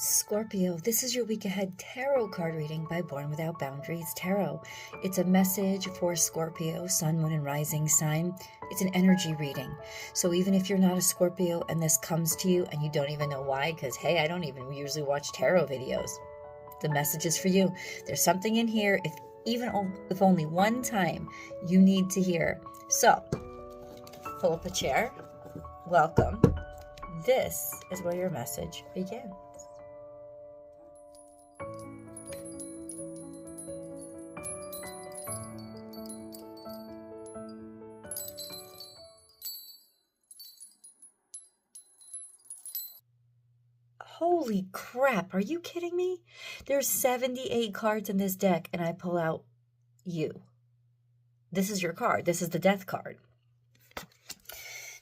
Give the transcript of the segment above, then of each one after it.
Scorpio, this is your week ahead tarot card reading by Born Without Boundaries Tarot. It's a message for Scorpio, sun, moon, and rising sign. It's an energy reading. So even if you're not a Scorpio and this comes to you and you don't even know why, because hey, I don't even usually watch tarot videos. The message is for you. There's something in here, if only one time, you need to hear. So, pull up a chair. Welcome. This is where your message begins. Holy crap, are you kidding me? There's 78 cards in this deck and I pull out you. This is your card. This is the death card.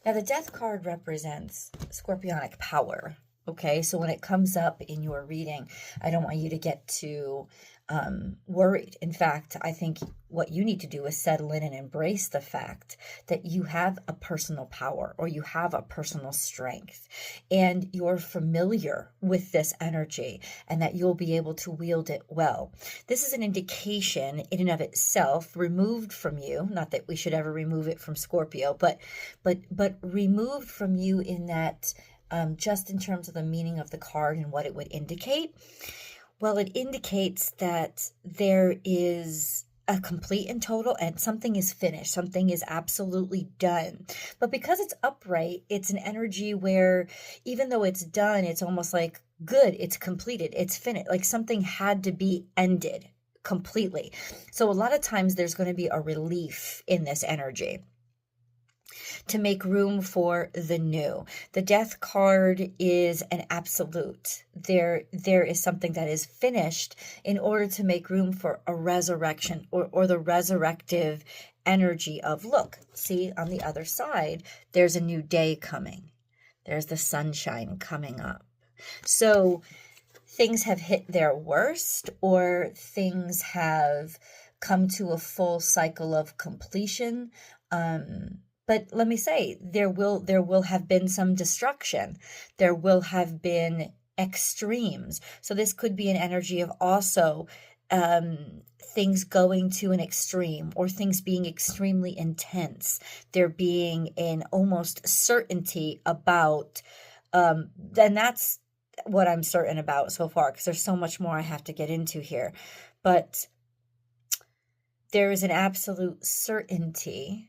Now the death card represents scorpionic power. Okay, so when it comes up in your reading, I don't want you to get too worried. In fact, I think what you need to do is settle in and embrace the fact that you have a personal power or you have a personal strength and you're familiar with this energy and that you'll be able to wield it well. This is an indication in and of itself removed from you, not that we should ever remove it from Scorpio, but removed from you in that just in terms of the meaning of the card and what it would indicate. Well, it indicates that there is a complete and total and something is finished. Something is absolutely done. But because it's upright, it's an energy where even though it's done, it's almost like good, it's completed, it's finished. Like something had to be ended completely. So a lot of times there's going to be a relief in this energy to make room for the new. The death card is an absolute. There is something that is finished in order to make room for a resurrection or the resurrective energy of, look, see on the other side, there's a new day coming. There's the sunshine coming up. So things have hit their worst or things have come to a full cycle of completion. But let me say, there will have been some destruction. There will have been extremes. So this could be an energy of also things going to an extreme or things being extremely intense. There being an almost certainty about, then that's what I'm certain about so far, because there's so much more I have to get into here. But there is an absolute certainty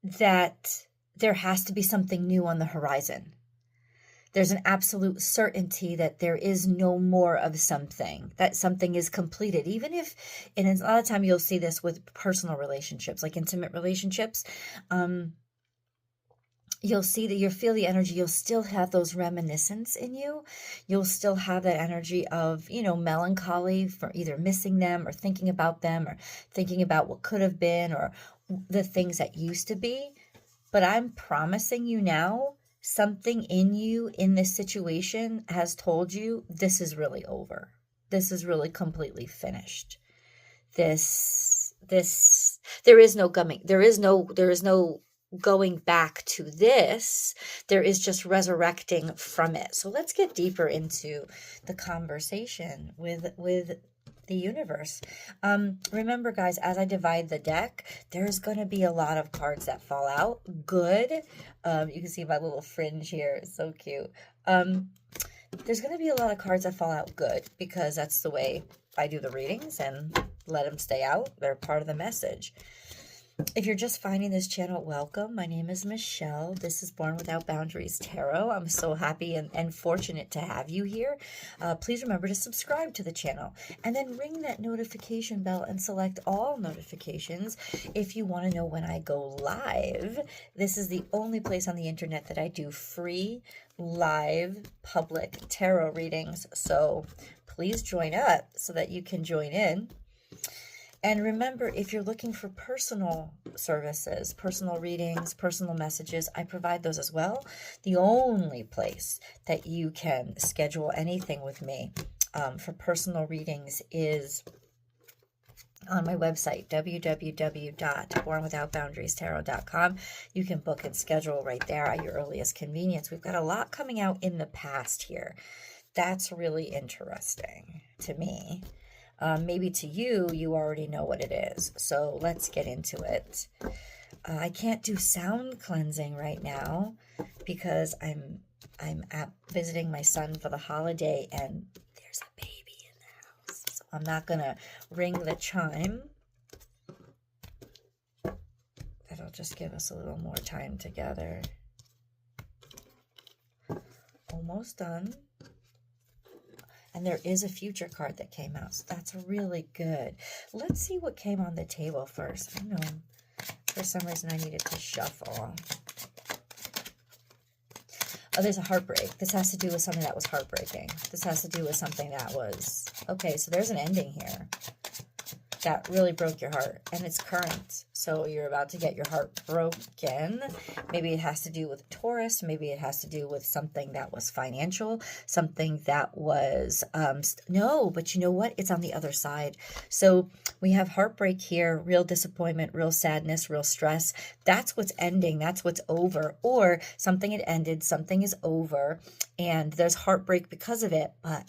that there has to be something new on the horizon. There's an absolute certainty that there is no more of something, that something is completed. Even if, and a lot of time you'll see this with personal relationships, like intimate relationships, you'll see that you'll feel the energy. You'll still have those reminiscence in you. You'll still have that energy of, melancholy for either missing them or thinking about them or thinking about what could have been or the things that used to be. But I'm promising you now, something in you in this situation has told you this is really over. This is really completely finished. There is no going back to this. There is just resurrecting from it. So let's get deeper into the conversation with the universe. Remember, guys, as I divide the deck, there's going to be a lot of cards that fall out. Good. You can see my little fringe here. It's so cute. There's going to be a lot of cards that fall out good because that's the way I do the readings and let them stay out. They're part of the message. If you're just finding this channel, welcome. My name is Michelle. This is Born Without Boundaries Tarot. I'm so happy and fortunate to have you here. Please remember to subscribe to the channel and then ring that notification bell and select all notifications if you want to know when I go live. This is the only place on the internet that I do free, live, public tarot readings. So please join up so that you can join in. And remember, if you're looking for personal services, personal readings, personal messages, I provide those as well. The only place that you can schedule anything with me for personal readings is on my website, www.bornwithoutboundariestarot.com. You can book and schedule right there at your earliest convenience. We've got a lot coming out in the past here. That's really interesting to me. Maybe to you, you already know what it is. So let's get into it. I can't do sound cleansing right now because I'm visiting my son for the holiday, and there's a baby in the house. So I'm not going to ring the chime. That'll just give us a little more time together. Almost done. And there is a future card that came out, so that's really good. Let's see what came on the table first. I know for some reason I needed to shuffle. Oh, there's a heartbreak. This has to do with something that was heartbreaking. This has to do with something that was... Okay, so there's an ending here that really broke your heart, and it's current. So you're about to get your heart broken. Maybe it has to do with Taurus. Maybe it has to do with something that was financial, something that was, no, but you know what? It's on the other side. So we have heartbreak here, real disappointment, real sadness, real stress. That's what's ending. That's what's over. Or something had ended, something is over, and there's heartbreak because of it, but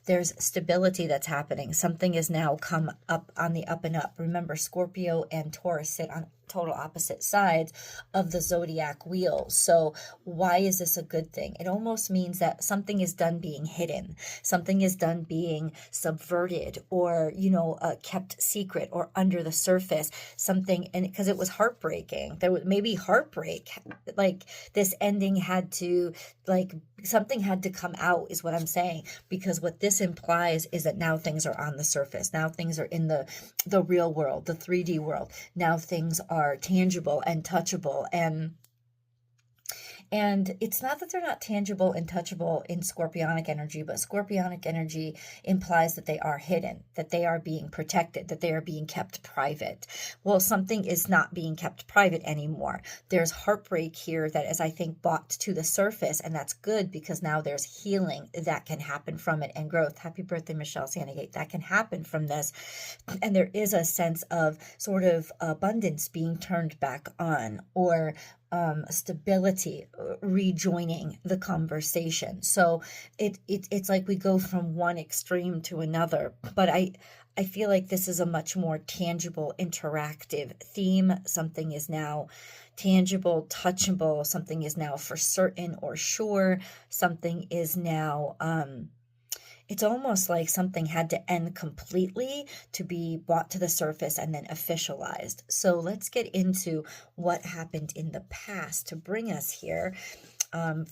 there's stability that's happening. Something is now come up on the up and up. Remember, Scorpio and Taurus sit on total opposite sides of the zodiac wheel. So why is this a good thing? It almost means that something is done being hidden. Something is done being subverted, or, kept secret or under the surface. Something, and because it was heartbreaking, there was maybe heartbreak, like this ending had to, something had to come out is what I'm saying, because what this implies is that now things are on the surface. Now things are in the real world, the 3D world. Now things are tangible and touchable, and it's not that they're not tangible and touchable in Scorpionic energy, but Scorpionic energy implies that they are hidden, that they are being protected, that they are being kept private. Well, something is not being kept private anymore. There's heartbreak here that is, I think, brought to the surface, and that's good because now there's healing that can happen from it, and growth. Happy birthday, Michelle Sandegate. That can happen from this, and there is a sense of sort of abundance being turned back on, or stability, rejoining the conversation. So it's like we go from one extreme to another, but I feel like this is a much more tangible, interactive theme. Something is now tangible, touchable. Something is now for certain or sure. Something is now it's almost like something had to end completely to be brought to the surface and then officialized. So let's get into what happened in the past to bring us here.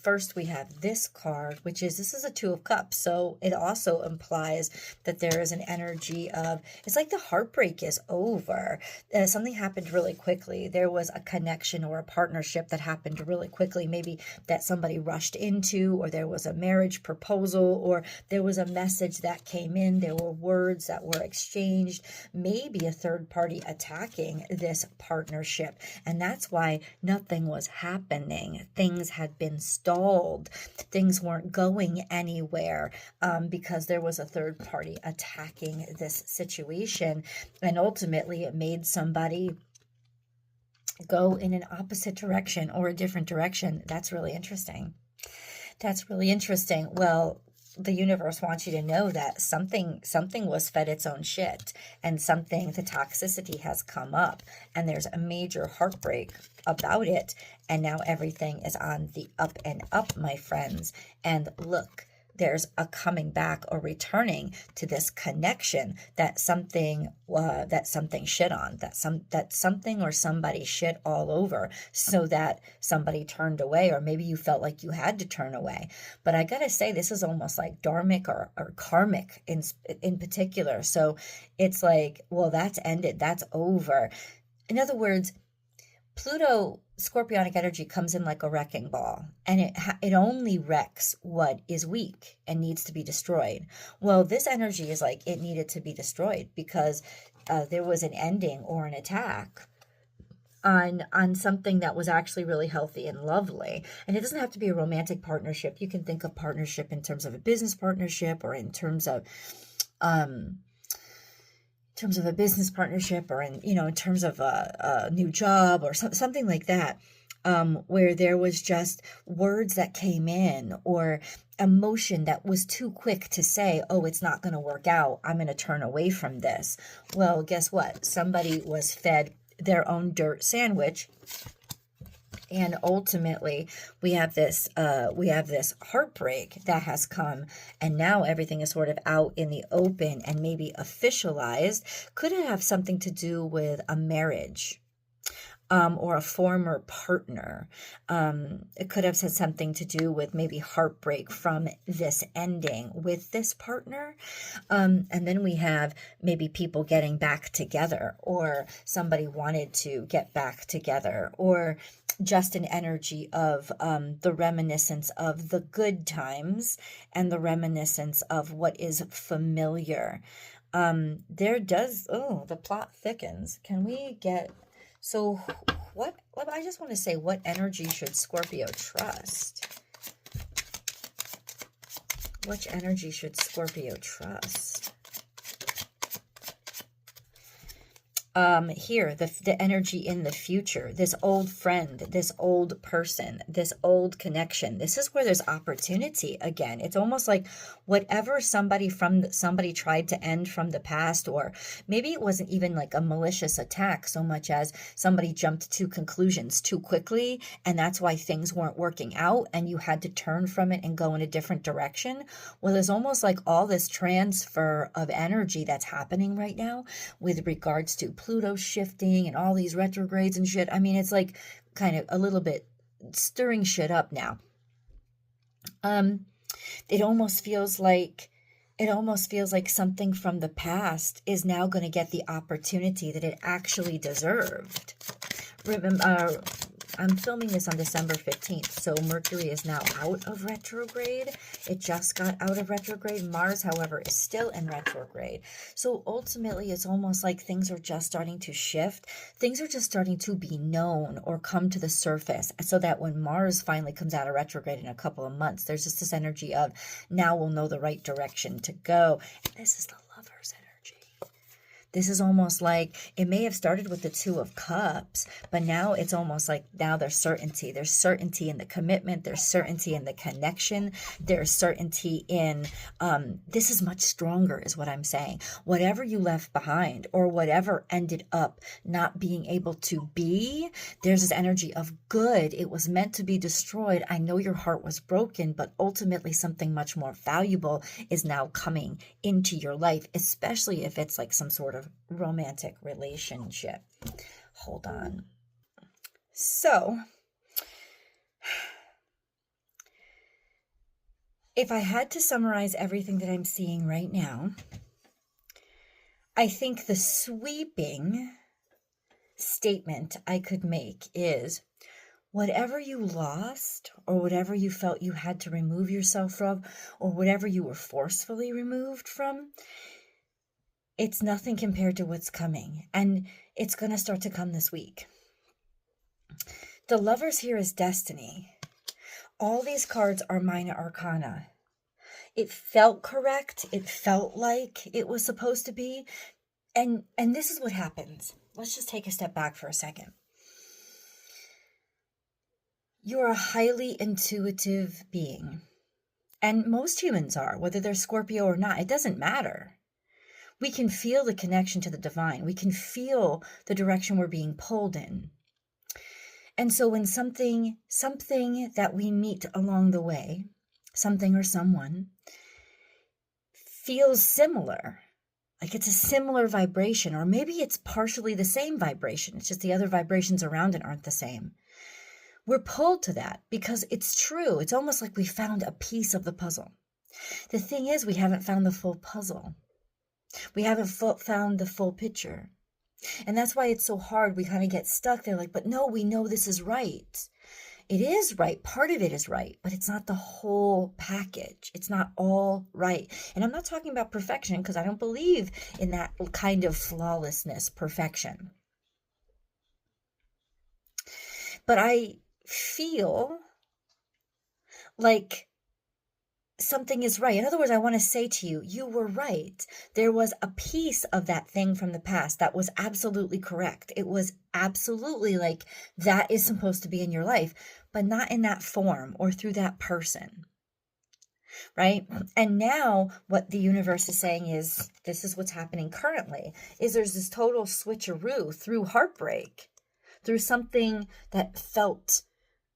First, we have this card, this is a Two of Cups. So it also implies that there is an energy of, it's like the heartbreak is over. Something happened really quickly. There was a connection or a partnership that happened really quickly. Maybe that somebody rushed into, or there was a marriage proposal, or there was a message that came in. There were words that were exchanged. Maybe a third party attacking this partnership. And that's why nothing was happening. Things had been stalled. Things weren't going anywhere because there was a third party attacking this situation, and ultimately it made somebody go in an opposite direction or a different direction. That's really interesting. That's really interesting. Well, the universe wants you to know that something was fed its own shit, and the toxicity has come up, and there's a major heartbreak about it, and now everything is on the up and up, my friends. And look, there's a coming back or returning to this connection that something shit on, that something or somebody shit all over, so that somebody turned away, or maybe you felt like you had to turn away. But I gotta say, this is almost like dharmic or karmic in particular. So it's like, well, that's ended, that's over. In other words, Pluto, Scorpionic energy, comes in like a wrecking ball, and it only wrecks what is weak and needs to be destroyed. Well, this energy is like it needed to be destroyed because there was an ending or an attack on something that was actually really healthy and lovely. And it doesn't have to be a romantic partnership. You can think of partnership in terms of a business partnership, or in terms of terms of a business partnership, or in terms of a new job, or something like that, where there was just words that came in, or emotion that was too quick to say, oh, it's not going to work out, I'm going to turn away from this. Well, guess what? Somebody was fed their own dirt sandwich. And ultimately, we have this heartbreak that has come, and now everything is sort of out in the open and maybe officialized. Could it have something to do with a marriage? Or a former partner? It could have had something to do with maybe heartbreak from this ending with this partner. And then we have maybe people getting back together, or somebody wanted to get back together, or just an energy of the reminiscence of the good times and the reminiscence of what is familiar. The plot thickens. Can we get... So I just want to say, what energy should Scorpio trust? Which energy should Scorpio trust? Here, the energy in the future, this old friend, this old person, this old connection. This is where there's opportunity again. It's almost like whatever somebody tried to end from the past, or maybe it wasn't even like a malicious attack so much as somebody jumped to conclusions too quickly, and that's why things weren't working out, and you had to turn from it and go in a different direction. Well, there's almost like all this transfer of energy that's happening right now with regards to Pluto shifting and all these retrogrades and shit. I mean, it's like kind of a little bit stirring shit up now. It almost feels like something from the past is now going to get the opportunity that it actually deserved. Remember, I'm filming this on December 15th, so Mercury is now out of retrograde. It just got out of retrograde. Mars, however, is still in retrograde. So ultimately, it's almost like things are just starting to shift. Things are just starting to be known or come to the surface, so that when Mars finally comes out of retrograde in a couple of months, there's just this energy of, now we'll know the right direction to go. And this is the Lover's energy. This is almost like, it may have started with the Two of Cups, but now it's almost like, now there's certainty. There's certainty in the commitment. There's certainty in the connection. There's certainty in, this is much stronger is what I'm saying. Whatever you left behind, or whatever ended up not being able to be, there's this energy of good. It was meant to be destroyed. I know your heart was broken, but ultimately something much more valuable is now coming into your life, especially if it's like some sort of romantic relationship. Hold on. So, if I had to summarize everything that I'm seeing right now, I think the sweeping statement I could make is, whatever you lost, or whatever you felt you had to remove yourself from, or whatever you were forcefully removed from, it's nothing compared to what's coming. And it's going to start to come this week. The Lovers here is destiny. All these cards are minor arcana. It felt correct. It felt like it was supposed to be. And this is what happens. Let's just take a step back for a second. You're a highly intuitive being. And most humans are, whether they're Scorpio or not. It doesn't matter. We can feel the connection to the divine. We can feel the direction we're being pulled in. And so when something that we meet along the way, something or someone, feels similar, like it's a similar vibration, or maybe it's partially the same vibration, it's just the other vibrations around it aren't the same. We're pulled to that because it's true. It's almost like we found a piece of the puzzle. The thing is, we haven't found the full puzzle. We haven't found the full picture. And that's why it's so hard. We kind of get stuck there like, but no, we know this is right. It is right. Part of it is right, but it's not the whole package. It's not all right. And I'm not talking about perfection because I don't believe in that kind of flawlessness, perfection. But I feel like something is right. In other words, I want to say to you, you were right. There was a piece of that thing from the past that was absolutely correct. It was absolutely like that is supposed to be in your life, but not in that form or through that person. Right? And now what the universe is saying is, this is what's happening currently, is there's this total switcheroo through heartbreak, through something that felt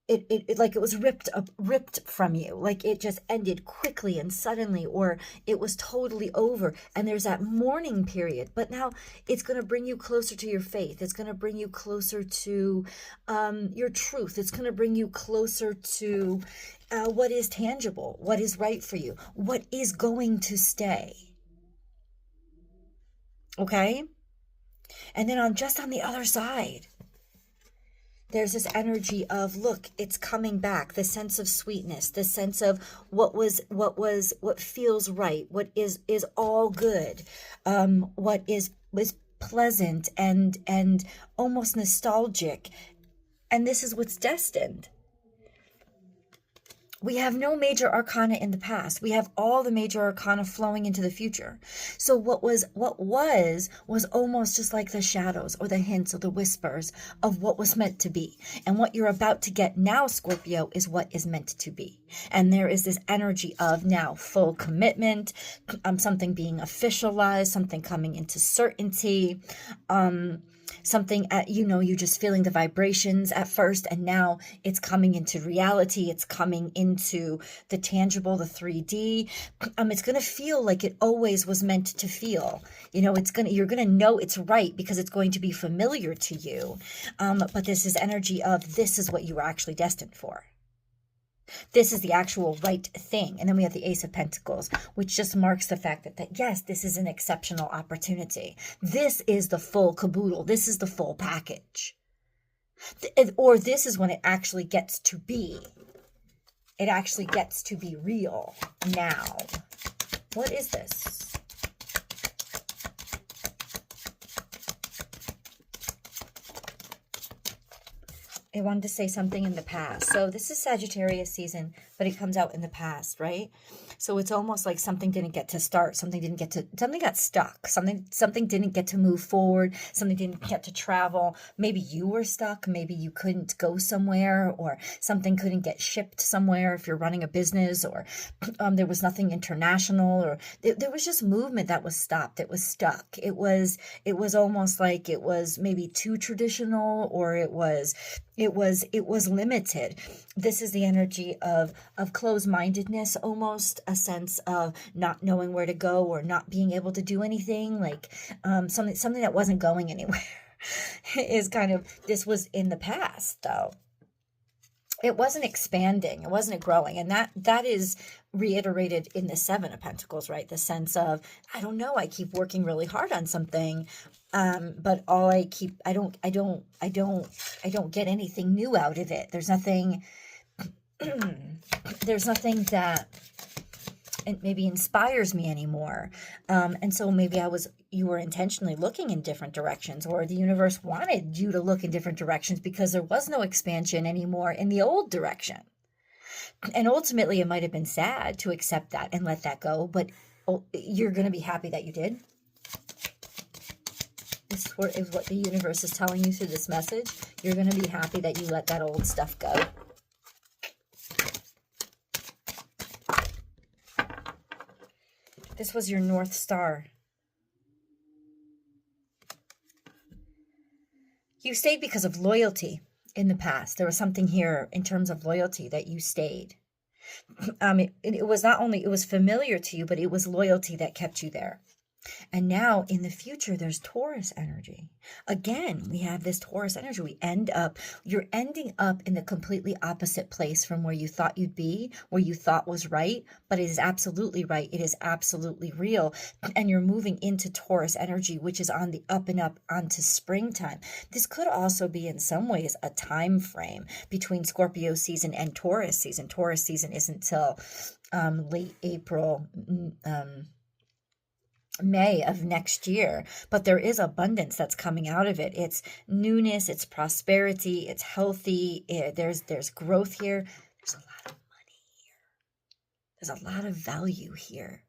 it like it was ripped from you, like it just ended quickly and suddenly, or it was totally over, and there's that mourning period. But now it's going to bring you closer to your faith. It's going to bring you closer to your truth. It's going to bring you closer to what is tangible, what is right for you, what is going to stay. Okay? And then on the other side, there's this energy of, look, it's coming back, the sense of sweetness, the sense of what feels right, what is all good, what is pleasant and almost nostalgic. And this is what's destined. We have no major arcana in the past. We have all the major arcana flowing into the future. So what was almost just like the shadows or the hints or the whispers of what was meant to be. And what you're about to get now, Scorpio, is what is meant to be. And there is this energy of now full commitment, something being officialized, something coming into certainty, something you just feeling the vibrations at first, and now it's coming into reality. It's coming into the tangible, the 3D. It's going to feel like it always was meant to feel. You're going to know it's right because it's going to be familiar to you. But this is energy of, this is what you were actually destined for. This is the actual right thing. And then we have the Ace of Pentacles, which just marks the fact that yes, this is an exceptional opportunity. This is the full caboodle. This is the full package. Or this is when it actually gets to be. It actually gets to be real now. What is this? I wanted to say something in the past. So this is Sagittarius season, but it comes out in the past, right? So it's almost like something didn't get to start. Something got stuck. Something didn't get to move forward. Something didn't get to travel. Maybe you were stuck. Maybe you couldn't go somewhere, or something couldn't get shipped somewhere if you're running a business, or there was nothing international, or there was just movement that was stopped. It was stuck. It was almost like it was maybe too traditional, or it was limited. This is the energy of closed-mindedness, almost a sense of not knowing where to go, or not being able to do anything, like something that wasn't going anywhere. Is kind of, this was in the past though. It wasn't expanding, it wasn't growing, and that is reiterated in the Seven of Pentacles, right? The sense of, I don't know, I keep working really hard on something, but I don't get anything new out of it. There's nothing that it maybe inspires me anymore. And so maybe you were intentionally looking in different directions, or the universe wanted you to look in different directions because there was no expansion anymore in the old direction. And ultimately it might have been sad to accept that and let that go, but you're going to be happy that you did. This is what the universe is telling you through this message. You're going to be happy that you let that old stuff go. This was your North Star. You stayed because of loyalty in the past. There was something here in terms of loyalty that you stayed. It was not only, it was familiar to you, but it was loyalty that kept you there. And now in the future, there's Taurus energy. Again, we have this Taurus energy. You're ending up in the completely opposite place from where you thought you'd be, where you thought was right, but it is absolutely right. It is absolutely real. And you're moving into Taurus energy, which is on the up and up onto springtime. This could also be in some ways a time frame between Scorpio season and Taurus season. Taurus season isn't till late April, May of next year, but there is abundance that's coming out of it. It's newness, it's prosperity, it's healthy, there's growth here. There's a lot of money here. There's a lot of value here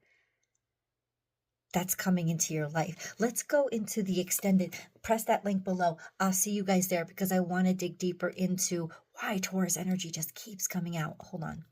that's coming into your life. Let's go into the extended. Press that link below. I'll see you guys there because I want to dig deeper into why Taurus energy just keeps coming out. Hold on.